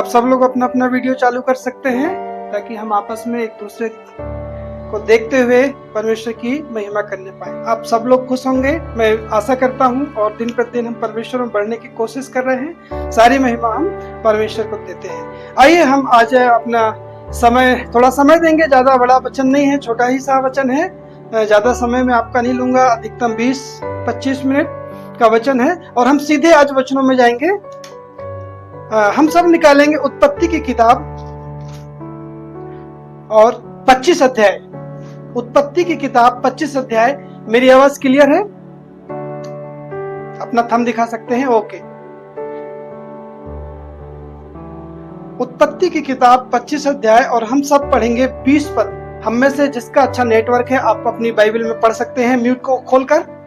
आप सब लोग अपना अपना वीडियो चालू कर सकते हैं ताकि हम आपस में एक दूसरे को देखते हुए परमेश्वर की महिमा करने पाए। आप सब लोग खुश होंगे, मैं आशा करता हूं, और दिन प्रतिदिन हम परमेश्वर में बढ़ने की कोशिश कर रहे हैं। सारी महिमा हम परमेश्वर को देते हैं। आइए हम आज अपना समय, थोड़ा समय देंगे, ज्यादा बड़ा वचन नहीं है, छोटा ही सा वचन है। ज्यादा समय में आपका नहीं लूंगा, अधिकतम 20-25 मिनट का वचन है और हम सीधे आज वचनों में जाएंगे। हम सब निकालेंगे उत्पत्ति की किताब और 25 अध्याय। उत्पत्ति की किताब 25 अध्याय। मेरी आवाज क्लियर है? अपना थंब दिखा सकते हैं? ओके। उत्पत्ति की किताब 25 अध्याय और हम सब पढ़ेंगे 20 पद। हम में से जिसका अच्छा नेटवर्क है आप अपनी बाइबल में पढ़ सकते हैं म्यूट को खोलकर।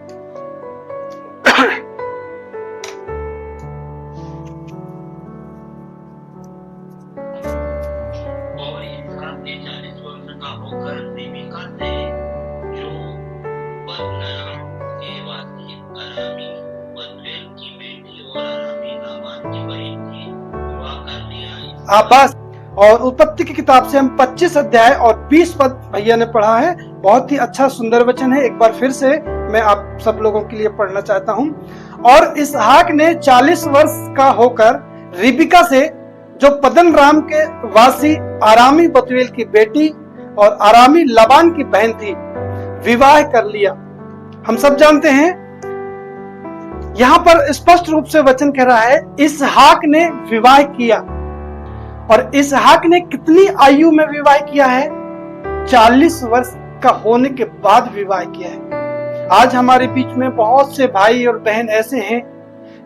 आबास। और उत्पत्ति की किताब से हम 25 अध्याय और 20 पद भैया ने पढ़ा है। बहुत ही अच्छा सुंदर वचन है। एक बार फिर से मैं आप सब लोगों के लिए पढ़ना चाहता हूं। और इसहाक ने 40 वर्ष का होकर रिबिका से, जो पद्दन राम के वासी आरामी बतूएल की बेटी और आरामी लबान की बहन थी, विवाह कर लिया। हम सब जानते हैं, यहां पर स्पष्ट रूप से वचन कह रहा है इसहाक ने विवाह किया। और इसहाक ने कितनी आयु में विवाह किया है? 40 वर्ष का होने के बाद विवाह किया है। आज हमारे बीच में बहुत से भाई और बहन ऐसे हैं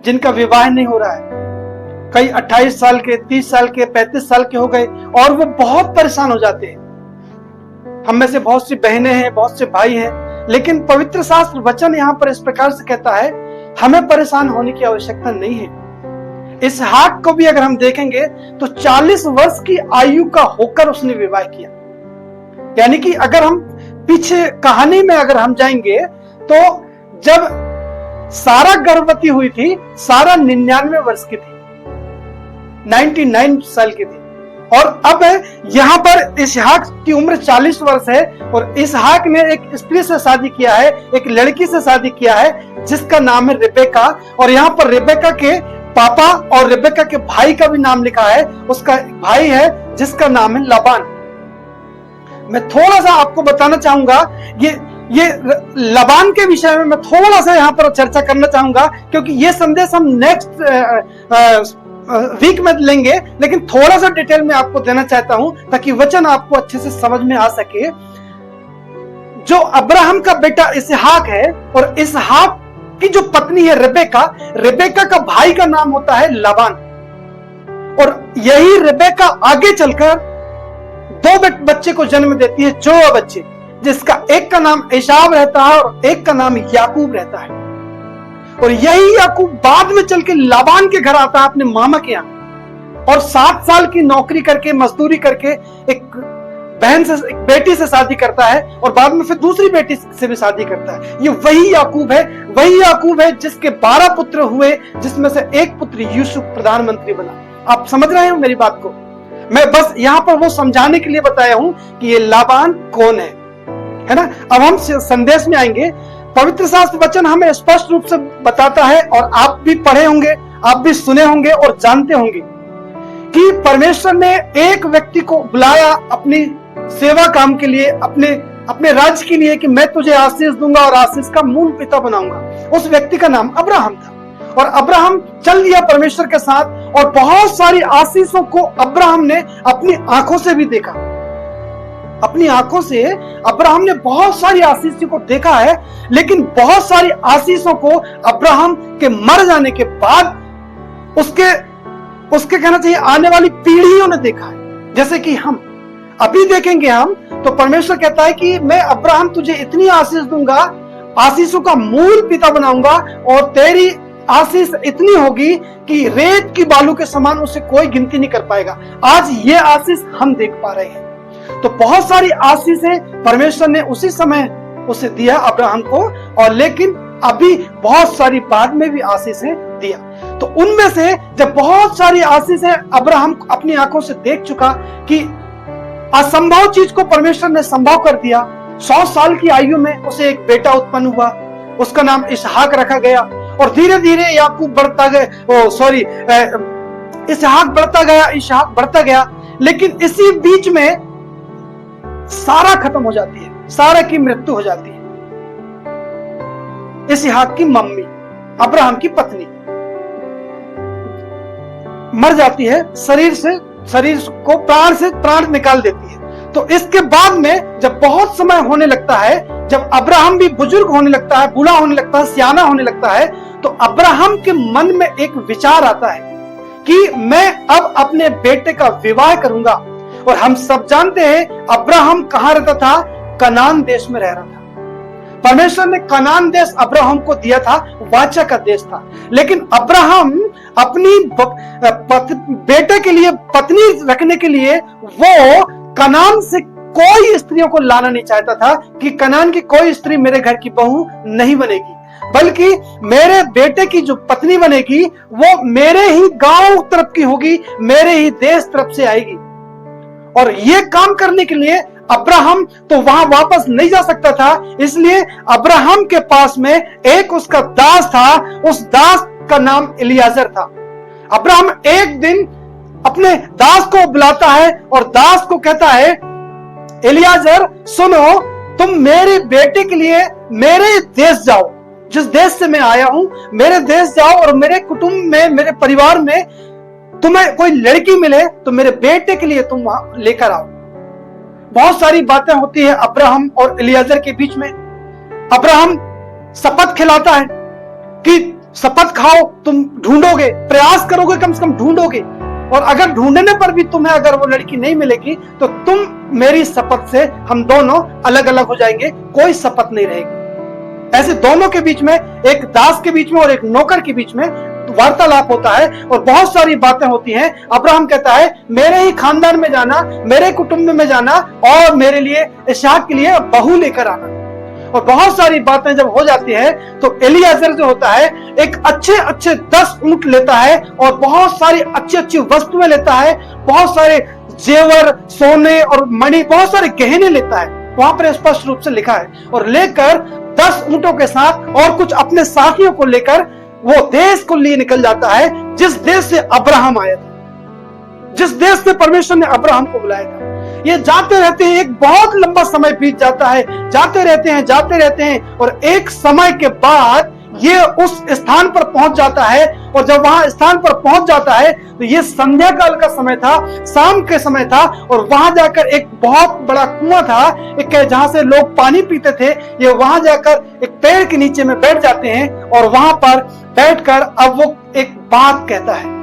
जिनका विवाह नहीं हो रहा है। कई 28 साल के, 30 साल के, 35 साल के हो गए और वो बहुत परेशान हो जाते हैं। हम में से बहुत सी बहनें हैं, बहुत से भाई हैं, लेकिन पवित्र शास्त्र वचन यहाँ पर इस प्रकार से कहता है हमें परेशान होने की आवश्यकता नहीं है। इसहाक को भी अगर हम देखेंगे तो 40 वर्ष की आयु का होकर उसने विवाह किया। यानी कि अगर हम पीछे कहानी में अगर हम जाएंगे तो जब सारा गर्भवती हुई थी, सारा 99 वर्ष की थी, 99 साल की थी। और अब यहां पर इसहाक की उम्र 40 वर्ष है और इसहाक ने एक स्त्री से शादी किया है, एक लड़की से शादी किया है जिसका नाम है रिबेका। और यहां पर रिबेका के पापा और रिबेका के भाई का भी नाम लिखा है। उसका भाई है जिसका नाम है लबान। मैं थोड़ा सा आपको बताना चाहूंगा, ये लबान के विषय में मैं थोड़ा सा यहां पर चर्चा करना चाहूंगा, क्योंकि ये संदेश हम नेक्स्ट वीक में लेंगे, लेकिन थोड़ा सा डिटेल में आपको देना चाहता हूं ताकि वचन आपको अच्छे से समझ में आ सके। जो अब्राहम का बेटा इसहाक है और इसहाक की जो पत्नी है रिबेका, रिबेका का भाई का नाम होता है लबान। और यही रिबेका आगे चलकर 2 बच्चे को जन्म देती है, 2 बच्चे, जिसका एक का नाम एसाव रहता है और एक का नाम याकूब रहता है। और यही याकूब बाद में चल के लबान के घर आता है, अपने मामा के यहाँ, और 7 साल की नौकरी करके, मजदूरी करके एक बहन से, एक बेटी से शादी करता है और बाद में फिर दूसरी बेटी से भी शादी करता है। ये वही याकूब है जिसके 12 पुत्र हुए, जिसमें से एक पुत्र यूसुफ प्रधानमंत्री बना। आप समझ रहे हो मेरी बात को? मैं बस यहाँ पर वो समझाने के लिए बताया हूं कि ये लाबान कौन है ना। अब हम संदेश में आएंगे। पवित्र शास्त्र वचन हमें स्पष्ट रूप से बताता है, और आप भी पढ़े होंगे, आप भी सुने होंगे और जानते होंगे कि परमेश्वर ने एक व्यक्ति को बुलाया अपनी सेवा काम के लिए, अपने राज्य के लिए, कि मैं तुझे आशीष दूंगा और आशीष का मूल पिता बनाऊंगा। उस व्यक्ति का नाम अब्राहम था। और अब्राहम चल दिया परमेश्वर के साथ, और बहुत सारी आशीषों को अब्राहम ने अपनी आंखों से भी देखा। अपनी आंखों से अब्राहम ने बहुत सारी आशीषों को देखा है, लेकिन बहुत सारी आशीषों को अब्राहम के मर जाने के बाद उसके कहना चाहिए आने वाली पीढ़ियों ने देखा है। जैसे कि हम अभी देखेंगे हम तो परमेश्वर कहता है कि मैं अब्राहम तुझे इतनी आशीष दूंगा, आशीषों का मूल पिता बनाऊंगा, और तेरी आशीष इतनी होगी कि रेत की बालू के समान उसे कोई गिनती नहीं कर पाएगा। आज ये आशीष हम देख पा रहे हैं। तो बहुत सारी आशीषें परमेश्वर ने उसी समय उसे दिया अब्राहम को, और लेकिन अभी बहुत सारी बाद में भी आशीषें दिया। तो उनमें से जब बहुत सारी आशीषें अब्राहम अपनी आंखों से देख चुका कि असंभव चीज को परमेश्वर ने संभव कर दिया, 100 साल की आयु में उसे एक बेटा उत्पन्न हुआ, उसका नाम इसहाक रखा गया। और धीरे धीरे याकूब बढ़ता गया, इसहाक बढ़ता गया। लेकिन इसी बीच में सारा खत्म हो जाती है, सारा की मृत्यु हो जाती है। इसहाक की मम्मी, अब्राहम की पत्नी मर जाती है, शरीर को प्राण निकाल देती है। तो इसके बाद में जब बहुत समय होने लगता है, जब अब्राहम भी बुजुर्ग होने लगता है, बूढ़ा होने लगता है, सियाना होने लगता है, तो अब्राहम के मन में एक विचार आता है कि मैं अब अपने बेटे का विवाह करूंगा। और हम सब जानते हैं अब्राहम कहां रहता था? कनान देश में रह रहा था। परमेश्वर ने कनान देश अब्राहम को दिया था, वाचा का देश था। लेकिन अब्राहम अपनी बेटे के लिए पत्नी रखने के लिए वो कनान से कोई स्त्रियों को लाना नहीं चाहता था कि कनान की कोई स्त्री मेरे घर की बहू नहीं बनेगी, बल्कि मेरे बेटे की जो पत्नी बनेगी वो मेरे ही गांव तरफ की होगी, मेरे ही देश तरफ से आएगी। और ये काम करने के लिए अब्राहम तो वहां वापस नहीं जा सकता था, इसलिए अब्राहम के पास में एक उसका दास था, उस दास का नाम इलियाजर था। अब्राहम एक दिन अपने दास को बुलाता है और दास को कहता है, इलियाजर सुनो, तुम मेरे बेटे के लिए मेरे देश जाओ, जिस देश से मैं आया हूं मेरे देश जाओ, और मेरे कुटुंब में, मेरे परिवार में तुम्हें कोई लड़की मिले तो मेरे बेटे के लिए तुम वहां लेकर आओ। बहुत सारी बातें होती है अब्राहम और इलियाजर के बीच में। अब्राहम शपथ खिलाता है कि शपथ खाओ, तुम ढूंढोगे, प्रयास करोगे, कम से कम ढूंढोगे, और अगर ढूंढने पर भी तुम्हें अगर वो लड़की नहीं मिलेगी तो तुम मेरी शपथ से हम दोनों अलग अलग हो जाएंगे, कोई शपथ नहीं रहेगी। ऐसे दोनों के बीच में, एक दास के बीच में और एक नौकर के बीच में वार्तालाप होता है और बहुत सारी बातें होती हैं। अब्राहम कहता है मेरे ही खानदान में जाना, मेरे कुटुंब में जाना और मेरे लिए इसहाक के लिए बहू लेकर आना। और बहुत सारी बातें जब हो जाती है तो इलियाजर जो होता है एक अच्छे 10 ऊंट लेता है और बहुत सारी अच्छी वस्तुएं लेता है, बहुत सारे जेवर, सोने और मणि, बहुत सारे गहने लेता है, वहां पर स्पष्ट रूप से लिखा है, और लेकर 10 ऊंटों के साथ और कुछ अपने साथियों को लेकर वो देश को लिए निकल जाता है जिस देश से अब्राहम आया था, जिस देश से परमेश्वर ने अब्राहम को बुलाया था। ये जाते रहते हैं, एक बहुत लंबा समय बीत जाता है, जाते रहते हैं और एक समय के बाद ये उस स्थान पर पहुंच जाता है। और जब वहां स्थान पर पहुंच जाता है तो ये संध्या काल का समय था, शाम के समय था, और वहां जाकर एक बहुत बड़ा कुआं था, एक जहां से लोग पानी पीते थे। ये वहां जाकर एक पेड़ के नीचे में बैठ जाते हैं और वहां पर बैठकर अब वो एक बात कहता है,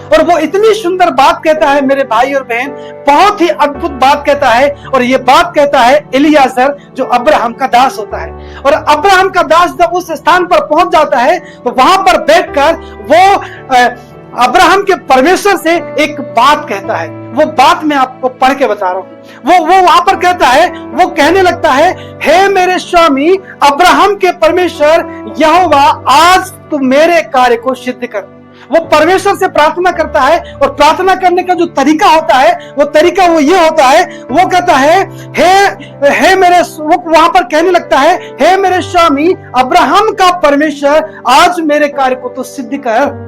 और वो इतनी सुंदर बात कहता है मेरे भाई और बहन, बहुत ही अद्भुत बात कहता है। और ये बात कहता है इलियाजर, जो अब्राहम का दास होता है। और अब्राहम का दास जब उस स्थान पर पहुंच जाता है तो वहां पर बैठकर वो अब्राहम के परमेश्वर से एक बात कहता है। वो बात मैं आपको पढ़ के बता रहा हूं। वो वहां पर कहता है, वो कहने लगता है, हे मेरे स्वामी अब्राहम के परमेश्वर यहोवा, आज तू मेरे कार्य को सिद्ध कर। वो परमेश्वर से प्रार्थना करता है, और प्रार्थना करने का जो तरीका होता है वो तरीका वो ये होता है, वो कहता है हे मेरे, वो वहां पर कहने लगता है, हे मेरे स्वामी अब्राहम का परमेश्वर, आज मेरे कार्य को तो सिद्ध कर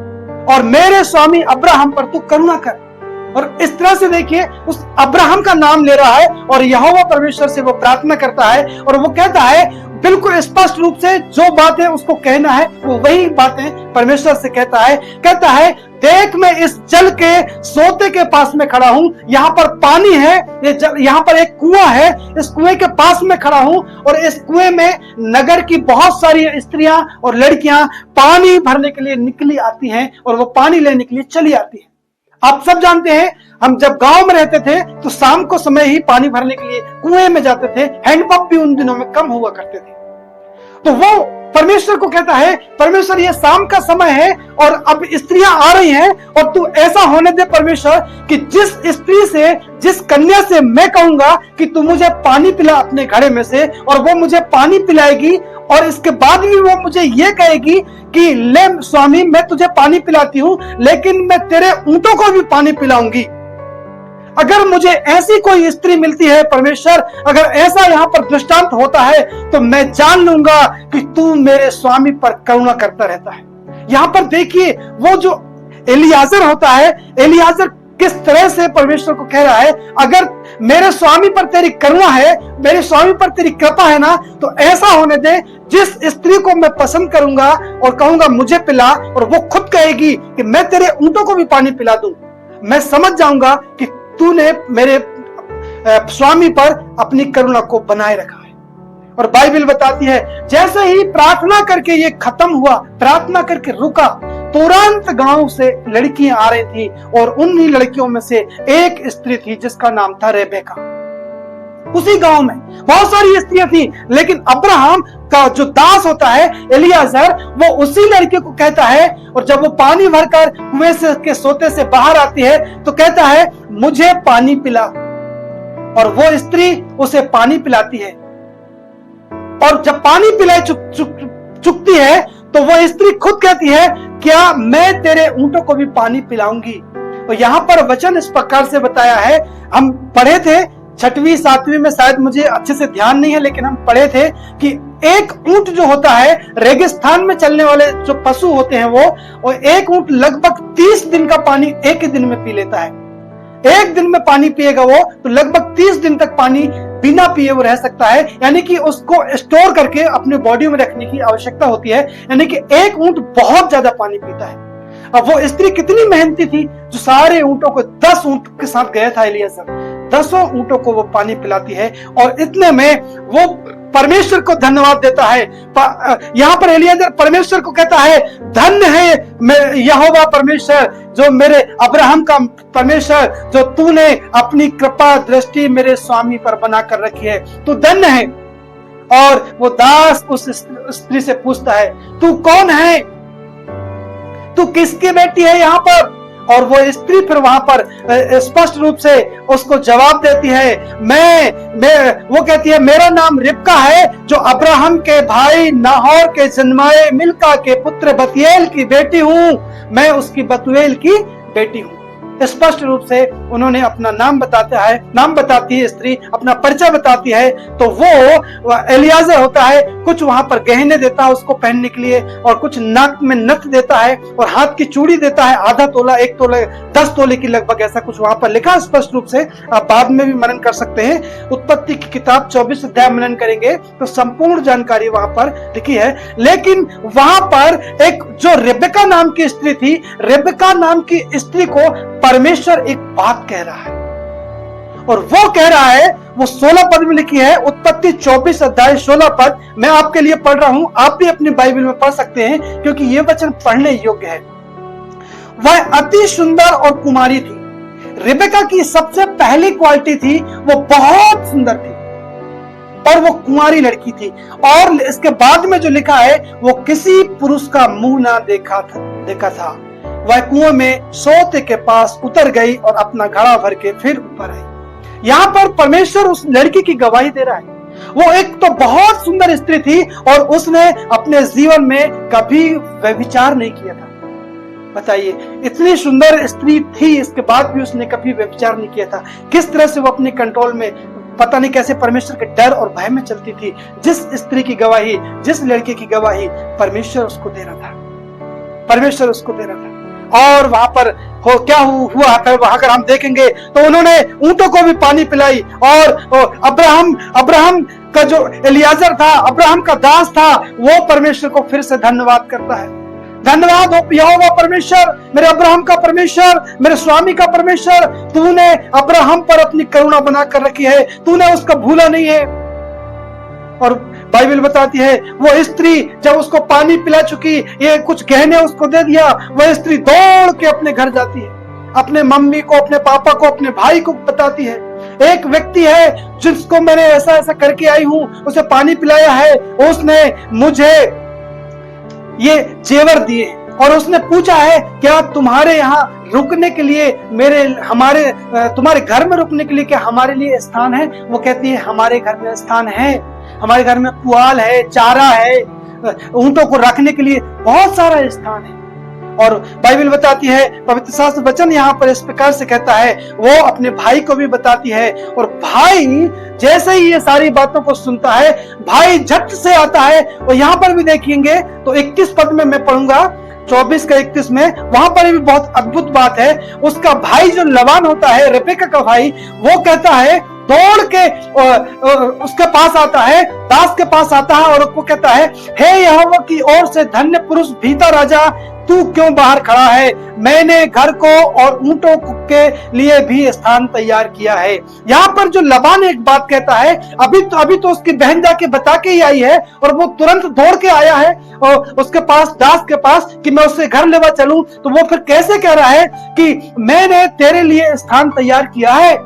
और मेरे स्वामी अब्राहम पर तू करुणा कर। और इस तरह से देखिए उस अब्राहम का नाम ले रहा है और यहोवा परमेश्वर से वो प्रार्थना करता है, और वो कहता है बिल्कुल स्पष्ट रूप से जो बातें उसको कहना है वो वही बातें परमेश्वर से कहता है, देख मैं इस जल के सोते के पास में खड़ा हूं, यहाँ पर पानी है, यहाँ पर एक कुआं है, इस कुएं के पास में खड़ा हूं, और इस कुएं में नगर की बहुत सारी स्त्रियां और लड़कियां पानी भरने के लिए निकली आती हैं और वो पानी लेने के लिए चली आती है। आप सब जानते हैं, हम जब गांव में रहते थे तो शाम को समय ही पानी भरने के लिए कुएं में जाते थे, हैंडपंप भी उन दिनों में कम हुआ करते थे। तो वो परमेश्वर को कहता है, परमेश्वर ये शाम का समय है और अब स्त्रियां आ रही हैं, और तू ऐसा होने दे परमेश्वर कि जिस स्त्री से, जिस कन्या से मैं कहूंगा कि तू मुझे पानी पिला अपने घड़े में से, और वो मुझे पानी पिलाएगी, और इसके बाद भी वो मुझे ये कहेगी कि ले स्वामी मैं तुझे पानी पिलाती हूं, लेकिन मैं तेरे ऊंटों को भी पानी पिलाऊंगी। अगर मुझे ऐसी कोई स्त्री मिलती है परमेश्वर, अगर ऐसा यहाँ पर दृष्टांत होता है, तो मैं जान लूंगा कि तू मेरे स्वामी पर करुणा करता रहता है। यहाँ पर देखिए वो जो एलियाजर होता है, एलियाजर किस तरह से परमेश्वर को कह रहा है, अगर मेरे स्वामी पर तेरी करुणा है, मेरे स्वामी पर तेरी कृपा है ना, तो ऐसा होने दे जिस स्त्री को मैं पसंद करूंगा और कहूंगा मुझे पिला, और वो खुद कहेगी कि मैं तेरे ऊंटों को भी पानी पिला दूं, मैं समझ जाऊंगा कि तूने मेरे स्वामी पर अपनी करुणा को बनाए रखा है। और बाइबल बताती है जैसे ही प्रार्थना करके ये खत्म हुआ, प्रार्थना करके रुका, तुरंत गांव से लड़कियां आ रही थी, और उन्हीं लड़कियों में से एक स्त्री थी जिसका नाम था रेबेका। उसी गांव में बहुत सारी स्त्रियां थी, लेकिन अब्राहम का जो दास होता है एलियाजर, वो उसी लड़के को कहता है, और जब वो पानी भरकर कुएं से के सोते से बाहर आती है तो कहता है मुझे पानी पिला, और वो स्त्री उसे पानी पिलाती है। और जब पानी पिलाई चुकती है तो वो स्त्री खुद कहती है क्या मैं तेरे ऊंटों को भी पानी पिलाऊंगी। तो यहाँ पर वचन इस प्रकार से बताया है, हम पढ़े थे 6वीं 7वीं में, शायद मुझे अच्छे से ध्यान नहीं है, लेकिन हम पढ़े थे कि एक ऊंट जो होता है, रेगिस्तान में चलने वाले जो पशु होते हैं वो, और एक ऊंट लगभग 30 दिन का पानी एक ही दिन में पी लेता है। एक दिन में पानी पिएगा वो तो लगभग 30 दिन तक पानी बिना पिए वो रह सकता है, यानी कि उसको स्टोर करके अपने बॉडी में रखने की आवश्यकता होती है, यानी कि एक ऊंट बहुत ज्यादा पानी पीता है। अब वो स्त्री कितनी मेहनती थी जो सारे ऊंटों को, 10 ऊंट के साथ गया था एलियाजर, 10 ऊंटों को वो पानी पिलाती है, और इतने में वो परमेश्वर को धन्यवाद देता है। यहाँ पर एलियाजर परमेश्वर को कहता है धन्य है यहोवा परमेश्वर, जो मेरे अब्राहम का परमेश्वर, जो तूने अपनी कृपा दृष्टि मेरे स्वामी पर बना कर रखी है, तू धन्य है। और वो दास उस स्त्री से पूछता है तू कौन है, तू किसकी बेटी है यहाँ पर। और वो स्त्री फिर वहां पर स्पष्ट रूप से उसको जवाब देती है, वो कहती है मेरा नाम रिबका है, जो अब्राहम के भाई नाहोर के जन्माए मिल्का के पुत्र बतूएल की बेटी हूँ, मैं उसकी बतूएल की बेटी हूँ। स्पष्ट रूप से उन्होंने अपना नाम बताती है स्त्री, अपना परिचय बताती है। तो वो एलियाजर होता है, कुछ वहां पर गहने देता है उसको पहनने के लिए, और कुछ नाक में नथ देता है, और हाथ की चूड़ी देता है, आधा तोला 1 तोला 10 तोले की लगभग, ऐसा कुछ वहां पर लिखा स्पष्ट रूप से। आप बाद में भी मनन कर सकते हैं, उत्पत्ति की किताब 24 अध्याय मनन करेंगे तो संपूर्ण जानकारी वहां पर लिखी है। लेकिन वहां पर एक जो रेबेका नाम की स्त्री थी, रेबेका नाम की स्त्री को परमेश्वर एक बात कह रहा है, और वो कह रहा है, वो 16 पद में लिखी है, उत्पत्ति 24 अध्याय 16 पद मैं आपके लिए पढ़ रहा हूं, आप भी अपनी बाइबल में पढ़ सकते हैं क्योंकि ये वचन पढ़ने योग्य है। वह अति सुंदर और कुमारी थी। रेबेका की सबसे पहली क्वालिटी थी, वो बहुत सुंदर थी और वो कुमारी लड़की थी। और इसके बाद में जो लिखा है, वो किसी पुरुष का मुंह ना देखा था। वह कुएं में सोते के पास उतर गई और अपना घड़ा भर के फिर ऊपर आई। यहाँ पर परमेश्वर उस लड़की की गवाही दे रहा है। वो एक तो बहुत सुंदर स्त्री थी और उसने अपने जीवन में कभी व्यभिचार नहीं किया था। बताइए, इतनी सुंदर स्त्री थी, इसके बाद भी उसने कभी व्यभिचार नहीं किया था। किस तरह से वो अपने कंट्रोल में, पता नहीं कैसे परमेश्वर के डर और भय में चलती थी। जिस स्त्री की गवाही, जिस लड़के की गवाही परमेश्वर उसको दे रहा था, परमेश्वर उसको दे रहा था। और वहां पर क्या हुआ अगर हम देखेंगे तो उन्होंने ऊंटों को भी पानी पिलाई। और अब्राहम का जो एलियाजर था, अब्राहम का दास था, वो परमेश्वर को फिर से धन्यवाद करता है। धन्यवाद हो यहोवा परमेश्वर, मेरे अब्राहम का परमेश्वर, मेरे स्वामी का परमेश्वर, तूने अब्राहम पर अपनी करुणा बना कर रखी है, तूने उसका भूला नहीं है। और बाइबल बताती है, वो स्त्री जब उसको पानी पिला चुकी, ये कुछ गहने उसको दे दिया, वह स्त्री दौड़ के अपने घर जाती है, अपने मम्मी को, अपने पापा को, अपने भाई को बताती है, एक व्यक्ति है जिसको मैंने ऐसा ऐसा करके आई हूं, उसे पानी पिलाया है, उसने मुझे ये जेवर दिए और उसने पूछा है क्या तुम्हारे यहाँ रुकने के लिए तुम्हारे घर में रुकने के लिए क्या हमारे लिए स्थान है? वो कहती है हमारे घर में स्थान है, हमारे घर में पुआल है, चारा है, ऊंटों को रखने के लिए बहुत सारा स्थान है। और बाइबल बताती है, पवित्र शास्त्र वचन यहाँ पर इस प्रकार से कहता है, वो अपने भाई को भी बताती है और भाई जैसे ही ये सारी बातों को सुनता है भाई झट से आता है। और यहाँ पर भी देखेंगे तो 21 पद में मैं पढ़ूंगा 24 का 31 में, वहां पर भी बहुत अद्भुत बात है। उसका भाई जो लबान होता है, रेबेका का भाई, वो कहता है दौड़ के उसके पास आता है, दास के पास आता है और उसको कहता है, हे यहोवा की ओर से धन्य पुरुष भीतर राजा, तू क्यों बाहर खड़ा है? मैंने घर को और ऊंटों के लिए भी स्थान तैयार किया है। यहाँ पर जो लबान एक बात कहता है, अभी तो उसकी बहन जाके बता के ही आई है और वो तुरंत दौड़ के आया है और उसके पास, दास के पास, कि मैं उससे घर लेवा चलूं। तो वो फिर कैसे कह रहा है कि मैंने तेरे लिए स्थान तैयार किया है?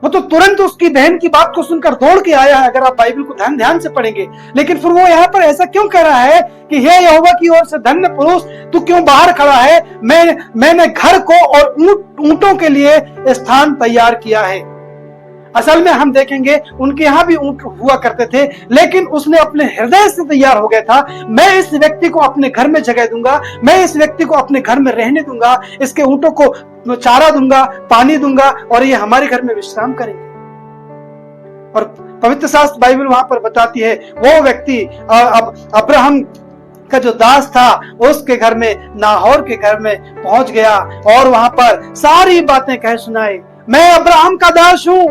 वो तो तुरंत उसकी बहन की बात को सुनकर दौड़ के आया है, अगर आप बाइबल को ध्यान से पढ़ेंगे। लेकिन फिर वो यहाँ पर ऐसा क्यों कह रहा है कि हे यहोवा की ओर से धन्य पुरुष, तू क्यों बाहर खड़ा है? मैंने घर को और ऊंटों के लिए स्थान तैयार किया है। असल में हम देखेंगे उनके यहाँ भी ऊंट हुआ करते थे, लेकिन उसने अपने हृदय से तैयार हो गया था, मैं इस व्यक्ति को अपने घर में जगह दूंगा, मैं इस व्यक्ति को अपने घर में रहने दूंगा, इसके ऊंटों को चारा दूंगा, पानी दूंगा और ये हमारे घर में विश्राम करेंगे। और पवित्र शास्त्र बाइबल वहां पर बताती है, वो व्यक्ति अब्राहम का जो दास था उसके घर में, नाहोर के घर में पहुंच गया और वहां पर सारी बातें कह सुनाई। मैं अब्राहम का दास हूं।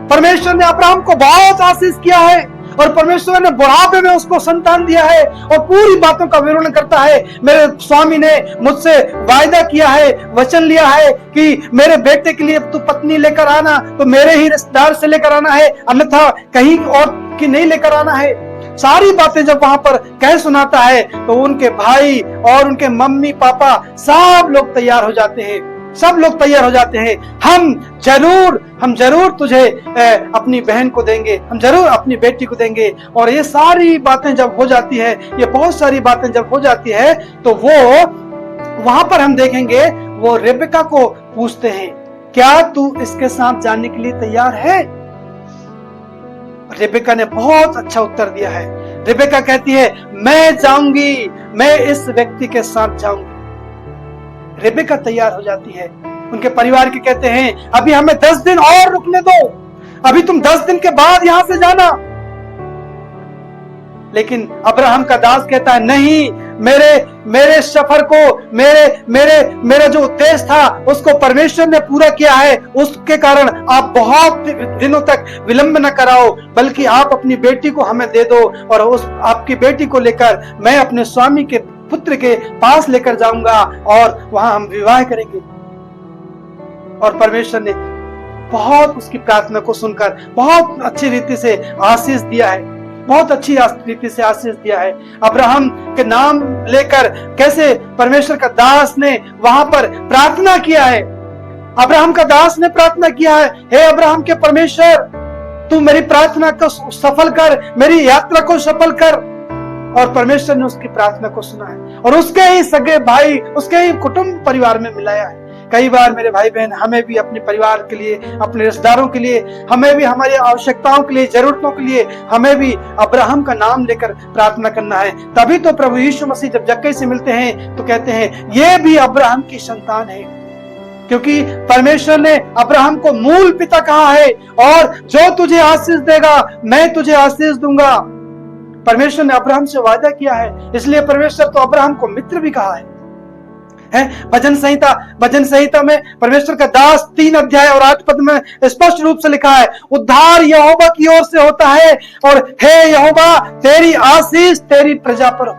परमेश्वर ने अब्राहम को बहुत आशीष किया है और परमेश्वर ने बुढ़ापे में उसको संतान दिया है और पूरी बातों का विवरण करता है। मेरे स्वामी ने मुझसे वायदा किया है, वचन लिया है कि मेरे बेटे के लिए तू पत्नी लेकर आना तो मेरे ही रिश्तेदार से लेकर आना है, अन्यथा कहीं और की नहीं लेकर आना है। सारी बातें जब वहां पर कह सुनाता है तो उनके भाई और उनके मम्मी पापा सब लोग तैयार हो जाते हैं, सब लोग तैयार हो जाते हैं। हम जरूर तुझे अपनी बहन को देंगे, हम जरूर अपनी बेटी को देंगे। और ये सारी बातें जब हो जाती है, ये बहुत सारी बातें जब हो जाती है तो वो वहां पर हम देखेंगे वो रेबेका को पूछते हैं, क्या तू इसके साथ जाने के लिए तैयार है? रेबेका ने बहुत अच्छा उत्तर दिया है। रेबेका कहती है, मैं जाऊंगी, मैं इस व्यक्ति के साथ जाऊंगी। रेबेका तैयार हो जाती है। उनके परिवार के कहते हैं, अभी हमें 10 दिन और रुकने दो, अभी तुम 10 दिन के बाद यहां से जाना। लेकिन अब्राहम का दास कहता है, नहीं, मेरे सफर को, मेरा जो उद्देश्य था उसको परमेश्वर ने पूरा किया है, उसके कारण आप बहुत दिनों तक विलंब न कराओ, बल्कि आप अपनी बेटी को हमें दे दो और उस आपकी बेटी को लेकर मैं अपने स्वामी के पुत्र के पास लेकर जाऊंगा और वहां हम विवाह करेंगे। और परमेश्वर ने बहुत उसकी प्रार्थना को सुनकर बहुत अच्छी रीति से आशीष दिया है, बहुत अच्छी रीति से आशीष दिया है। अब्राहम के नाम लेकर कैसे परमेश्वर का दास ने वहां पर प्रार्थना किया है। अब्राहम का दास ने प्रार्थना किया है, हे अब्राहम के परमेश्वर, तू मेरी प्रार्थना को सफल कर, मेरी यात्रा को सफल कर। और परमेश्वर ने उसकी प्रार्थना को सुना है और उसके ही सगे भाई, उसके ही कुटुंब परिवार में मिलाया है। कई बार मेरे भाई बहन, हमें भी अपने परिवार के लिए, अपने रिश्तेदारों के लिए, हमें भी हमारी आवश्यकताओं के लिए, जरूरतों के लिए हमें भी अब्राहम का नाम लेकर प्रार्थना करना है। तभी तो प्रभु यीशु मसीह जब जक्कई से मिलते हैं तो कहते हैं, ये भी अब्राहम की संतान है, क्योंकि परमेश्वर ने अब्राहम को मूल पिता कहा है और जो तुझे आशीष देगा मैं तुझे आशीष दूंगा। परमेश्वर ने अब्राहम से वादा किया है, इसलिए परमेश्वर तो अब्राहम को मित्र भी कहा है। भजन संहिता में परमेश्वर का दास 3 अध्याय और 8 पद में स्पष्ट रूप से लिखा है, उद्धार यहोवा की ओर से होता है और हे यहोवा, तेरी आशीष तेरी प्रजा पर हो।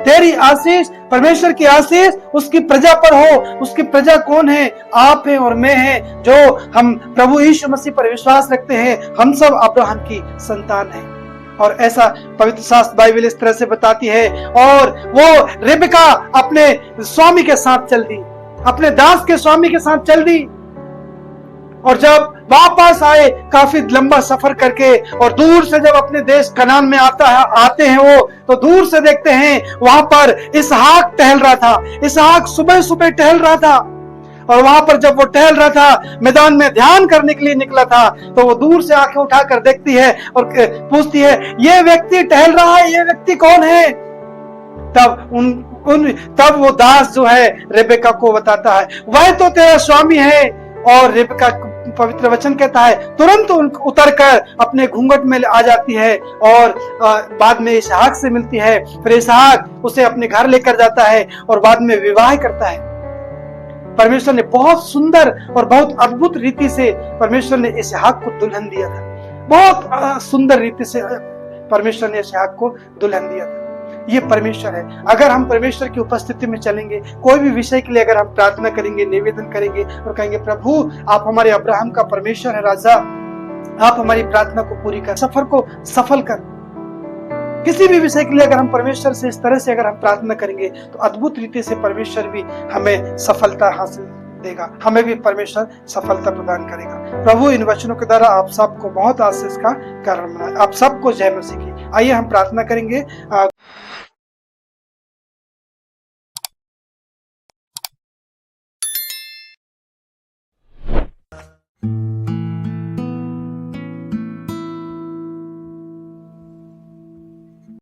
तेरी आशीष, परमेश्वर की आशीष उसकी प्रजा पर हो। उसकी प्रजा कौन है? आप हैं और मैं हैं, जो हम प्रभु यीशु मसीह पर विश्वास रखते हैं। हम सब अब्राहम की संतान हैं। और ऐसा पवित्र शास्त्र बाइबल इस तरह से बताती है। और वो रेबेका अपने स्वामी के साथ चल दी, अपने दास के स्वामी के साथ चल दी। और जब वापस आए काफी लंबा सफर करके और दूर से जब अपने देश कनान में आते हैं वो, तो दूर से देखते हैं वहां पर इसहाक टहल रहा था। इसहाक सुबह सुबह टहल रहा था, और वहां पर जब वो टहल रहा था, मैदान में ध्यान करने के लिए निकला था, तो वो दूर से आंखें उठाकर देखती है और पूछती है, ये व्यक्ति टहल रहा है, ये व्यक्ति कौन है? तब वो दास जो है रेबेका को बताता है, वह तो तेरा स्वामी है। और रेबेका पवित्र वचन कहता है तुरंत उतर कर अपने घूंघट में आ जाती है और बाद में इसहाक से मिलती है। फिर इसहाक उसे अपने घर लेकर जाता है और बाद में विवाह करता है। परमेश्वर ने बहुत सुंदर और बहुत अद्भुत रीति से परमेश्वर ने इसहाक को दुल्हन दिया था। बहुत सुंदर रीति से परमेश्वर ने इसहाक को दुल्हन दिया था। ये परमेश्वर है। अगर हम परमेश्वर की उपस्थिति में चलेंगे, कोई भी विषय के लिए अगर हम प्रार्थना करेंगे, निवेदन करेंगे और कहेंगे प्रभु आप हमारे अब्राहम का परमेश्वर है, राजा आप हमारी प्रार्थना को पूरी कर, सफर को सफल कर। किसी भी विषय के लिए अगर हम परमेश्वर से इस तरह से अगर हम प्रार्थना करेंगे तो अद्भुत रीति से परमेश्वर भी हमें सफलता हासिल देगा, हमें भी परमेश्वर सफलता प्रदान करेगा। प्रभु इन वचनों के द्वारा आप सबको बहुत आशीष का कारण बनाए। आप सबको जय मसीह की। आइए हम प्रार्थना करेंगे।